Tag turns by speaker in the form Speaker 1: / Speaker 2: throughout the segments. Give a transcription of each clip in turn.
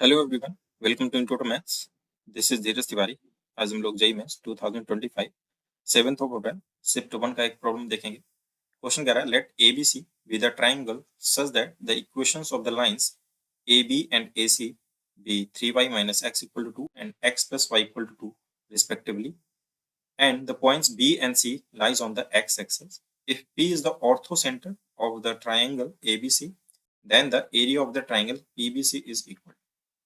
Speaker 1: Hello everyone, welcome to intro to maths. This is Dheeraj Tiwari. आज हम लोग JEE maths 2025 7th of April shift 1 का एक प्रॉब्लम देखेंगे। क्वेश्चन कह रहा है let ABC with a triangle such that the equations of the lines AB and AC be 3y minus x equal to 2 and x plus y equal to 2 respectively, and the points B and C lies on the x-axis. If P is the orthocenter of the triangle ABC, then the area of the triangle PBC is equal.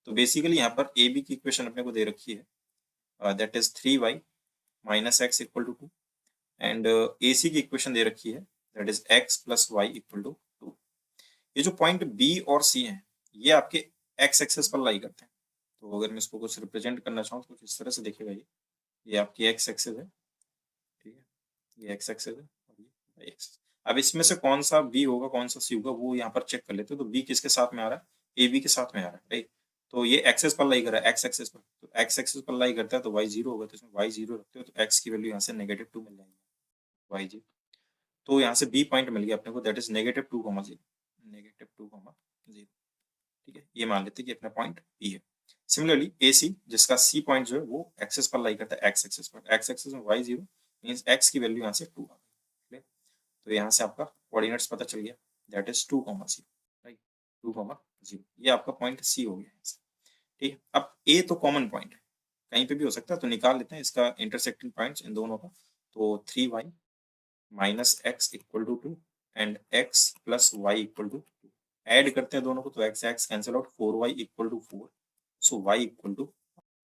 Speaker 1: तो basically यहाँ पर A B की equation अपने को दे रखी है, that is 3y minus x equal to 2 and A C की इक्वेशन दे रखी है that is x plus y equal to 2। ये जो पॉइंट बी और सी हैं ये आपके एक्स एक्सेस पर लाई करते हैं। तो अगर मैं इसको कुछ रिप्रेजेंट करना चाहूँ तो कुछ इस तरह से देखेगा ये आपकी एक्स एक्सेस है, ठीक है, ये एक्स एक्सेस है और ये वाई एक्सेस। अब इसमें से कौन सा बी होगा कौन सा सी होगा वो यहाँ पर चेक कर लेते हैं। तो बी किसके साथ में आ रहा है, ए बी के साथ में आ रहा है, राइट। तो ये एक्सेस पर लाई कर रहा है, एक्स एक्सेस पर, तो एक्स एक्सेस पर लाई करता है तो वाई जीरो होगा। तो इसमें वाई जीरो रखते हो तो एक्स की वैल्यू यहाँ से -2 मिल जाएगी, वाई जीरो। तो यहाँ से बी पॉइंट मिल गया अपने को, दैट इज -2,0, -2,0, ठीक है। ये मान लेते हैं कि अपना पॉइंट बी है। सिमिलरली ए सी जिसका सी पॉइंट जो है वो एक्सेस पर लाई करता है, एक्स एक्सेस पर। एक्स एक्सेस में वाई जीरो मीन्स एक्स की वैल्यू यहाँ से 2 आ गई। तो यहाँ से आपका कोऑर्डिनेट्स पता चल गया, दैट इज 2,0, राइट, 2,0। ये आपका पॉइंट सी हो गया, ठीक है। अब ए तो कॉमन पॉइंट है, कहीं पे भी हो सकता है, तो निकाल लेते हैं इसका इंटरसेक्टिंग पॉइंट्स इन दोनों का। तो 3y minus x equal to 2 and x plus y equal to 2 add करते हैं दोनों को, तो x x cancel out, 4y equal to 4, so y equal to,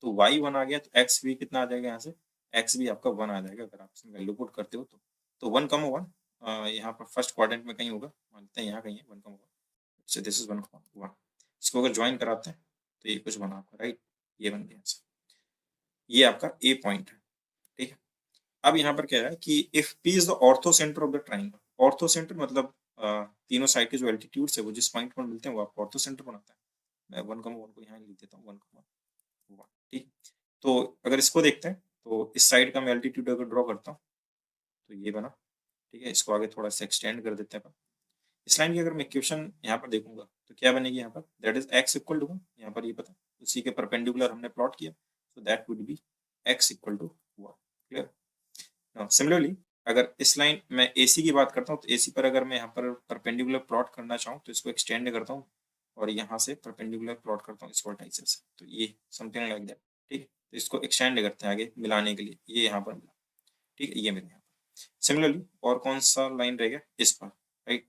Speaker 1: तो y 1 आ गया तो x भी कितना आ जाएगा, यहाँ से x भी आपका 1 आ जाएगा अगर आप इसमें वैल्यू पुट करते हो तो 1, 1 यहाँ पर फर्स्ट क्वाड्रेंट में कहीं होगा, मानते हैं यहाँ कहीं है 1, सो दिस इज 1, 1। इसको अगर ज्वाइन कराते हैं तो ये कुछ बना आपका, राइट, ये बन गया। ये आपका ए पॉइंट है, ठीक है। अब यहाँ पर क्या है कि if P is the ortho centre of the triangle, ortho centre मतलब तीनों साइड के जो एल्टीट्यूड्स है वो जिस पॉइंट पर मिलते हैं वो आपको ऑर्थो सेंटर बनाता है। मैं 1,1 को यहाँ लिख देता हूँ, 1,1, ठीक। तो अगर इसको देखते हैं तो इस साइड का मैं एल्टीट्यूड अगर ड्रॉ करता हूँ तो ये बना, ठीक है। इसको आगे थोड़ा सा एक्सटेंड कर देते हैं। इस लाइन की अगर मैं इक्वेशन यहाँ पर देखूंगा तो क्या बनेगी यहाँ पर, that is x equal to 1, यहाँ पर ये पता उसी के परपेंडिकुलर हमने प्लॉट किया, so that would be x equal to 1, clear. Now similarly अगर इस लाइन मैं AC की बात करता हूँ तो AC पर अगर मैं यहाँ पर परपेंडिकुलर प्लॉट करना चाहूँ तो इसको एक्सटेंड करता हूँ और यहाँ से परपेंडिकुलर प्लॉट करता हूँ इस वर्टाइसेस से, तो ये समथिंग लाइक दैट, ठीक है। तो इसको एक्सटेंड करते हैं आगे मिलाने के लिए, ये यहाँ पर मिला, ठीक है, ये मेरे यहाँ पर। सिमिलरली और कौन सा लाइन रहेगा इस पर, राइट।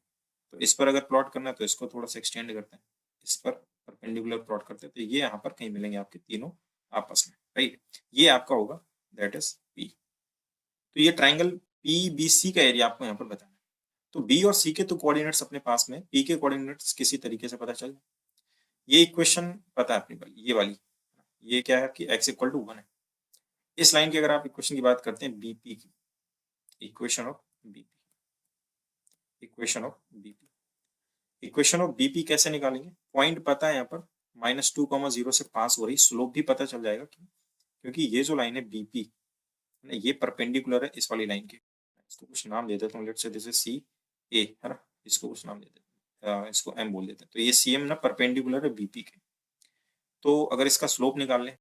Speaker 1: तो इस पर अगर प्लॉट करना है तो इसको थोड़ा सा एक्सटेंड करते हैं, इस पर परपेंडिकुलर प्लॉट करते हैं तो ये यहाँ पर कहीं मिलेंगे आपके तीनों आपस में, राइट। ये आपका होगा दैट इज P। तो ये ट्राइंगल PBC का एरिया आपको यहाँ पर बताना है। तो B और C के तो कोऑर्डिनेट्स अपने पास में, P के कोऑर्डिनेट्स किसी तरीके से पता चल, ये इक्वेशन पता है अपनी वाली, ये वाली, ये क्या है कि x इक्वल टू 1 है। इस लाइन की अगर आप इक्वेशन की बात करते हैं BP की, equation of BP, equation of BP, equation of BP कैसे निकालेंगे, पॉइंट पता है यहाँ पर -2,0 से पास हो रही, स्लोप भी पता चल जाएगा क्योंकि ये जो लाइन है बीपी ये परपेंडिकुलर है इस वाली लाइन के। इसको कुछ नाम दे देता हूँ, लेट्स से दिस इज सी ए, है ना, इसको कुछ नाम दे देते हैं, इसको एम बोल देते हैं। तो ये सी एम ना परपेंडिकुलर है बीपी के। तो अगर इसका स्लोप निकाल लें,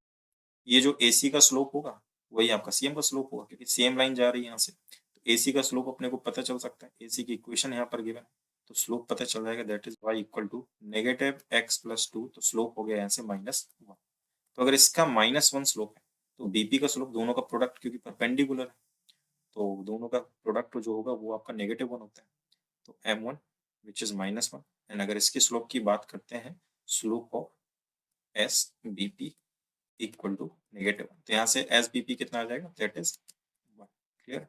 Speaker 1: ये जो ए सी का स्लोप होगा वही आपका सी एम का स्लोप होगा, क्योंकि सेम लाइन जा रही है यहाँ से। तो ए सी का स्लोप अपने को पता चल सकता है, ए सी की इक्वेशन यहाँ पर गिवन है, तो स्लोप पता चल जाएगा that is y equal to -x plus 2, तो स्लोप हो गया यहाँ से -1। तो अगर इसका -1 स्लोप है तो बीपी का स्लोप, दोनों का प्रोडक्ट क्योंकि परपेंडिकुलर है तो दोनों का प्रोडक्ट जो होगा वो आपका -1 होता है, तो m1 विच इज -1। एंड अगर इसके स्लोप की बात करते हैं, slope of S BP equal to -1, तो यहाँ से एस बीपी कितना आ जाएगा, दैट इज 1, क्लियर।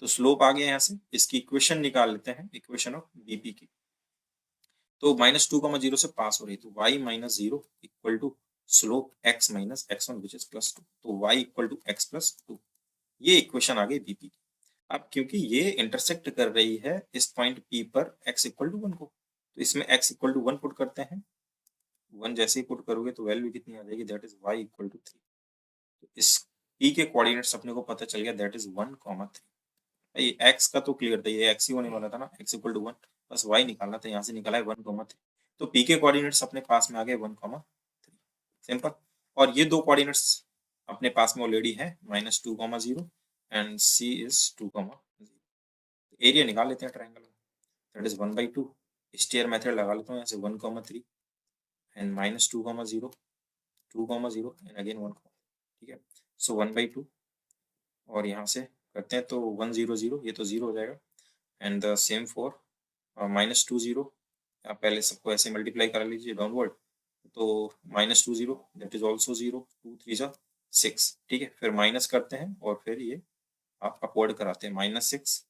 Speaker 1: तो स्लोप आ गया यहाँ से, इसकी इक्वेशन निकाल लेते हैं, इक्वेशन ऑफ बीपी की। तो -2,0 से पास हो रही, तो y minus 0 equal to slope x minus x1 which is +2, तो y equal to x plus 2, ये इक्वेशन आ गई बीपी की। अब क्योंकि ये इंटरसेक्ट कर रही है इस पॉइंट P पर x इक्वल टू 1 को, तो इसमें x इक्वल टू 1 पुट करते हैं, 1 जैसे ही पुट करोगे तो वैल्यू कितनी आ जाएगी, that is y equal to 3। तो इस P के कोऑर्डिनेट्स अपने को पता चल गया, दैट इज 1,3। ये x का तो क्लियर था, ये x ही होने वाला था ना, x इक्वल टू 1, बस y निकालना था, यहाँ से निकाला है 1,3। तो P के कोऑर्डिनेट्स अपने पास में आ गए 1,3। सिंपल। और ये दो कोऑर्डिनेट्स अपने पास में ऑलरेडी है, -2, 0 एंड C इज 2, 0। एरिया निकाल लेते हैं ट्राइंगल का, दैट इज 1/2। स्टेयर मेथड लगा लेता हूँ यहाँ से, 1, 3 एंड -2, 0 2, 0 एंड अगेन 1, ठीक है। सो 1/2 और यहाँ से करते हैं तो 1, 0, 0, ये तो 0 हो जाएगा एंड द सेम फॉर -2, 0। आप पहले सबको ऐसे मल्टीप्लाई कर लीजिए डाउनवर्ड, तो -2, 0 दैट इज ऑल्सो 0, 2, 3 6, ठीक है। फिर माइनस करते हैं और फिर ये आप अपवर्ड कराते हैं, -6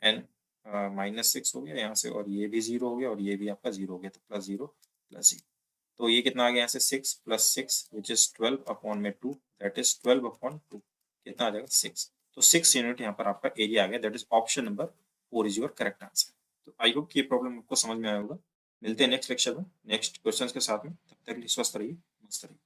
Speaker 1: एंड -6 हो गया यहाँ से, और ये भी 0 हो गया और ये भी आपका 0 हो गया, तो +0 +0। तो ये कितना आ गया यहाँ से, 6 + 6 विच इज 12/2, दैट इज 12/2, कितना आ जाएगा 6। तो 6 यूनिट यहाँ पर आपका एरिया आ गया, that is option number 4 is your correct answer. तो आई होप कि ये प्रॉब्लम आपको समझ में आया होगा। मिलते हैं नेक्स्ट लेक्चर में नेक्स्ट क्वेश्चंस के साथ में, तब तक के लिए स्वस्थ रहिए, मस्त रहिए।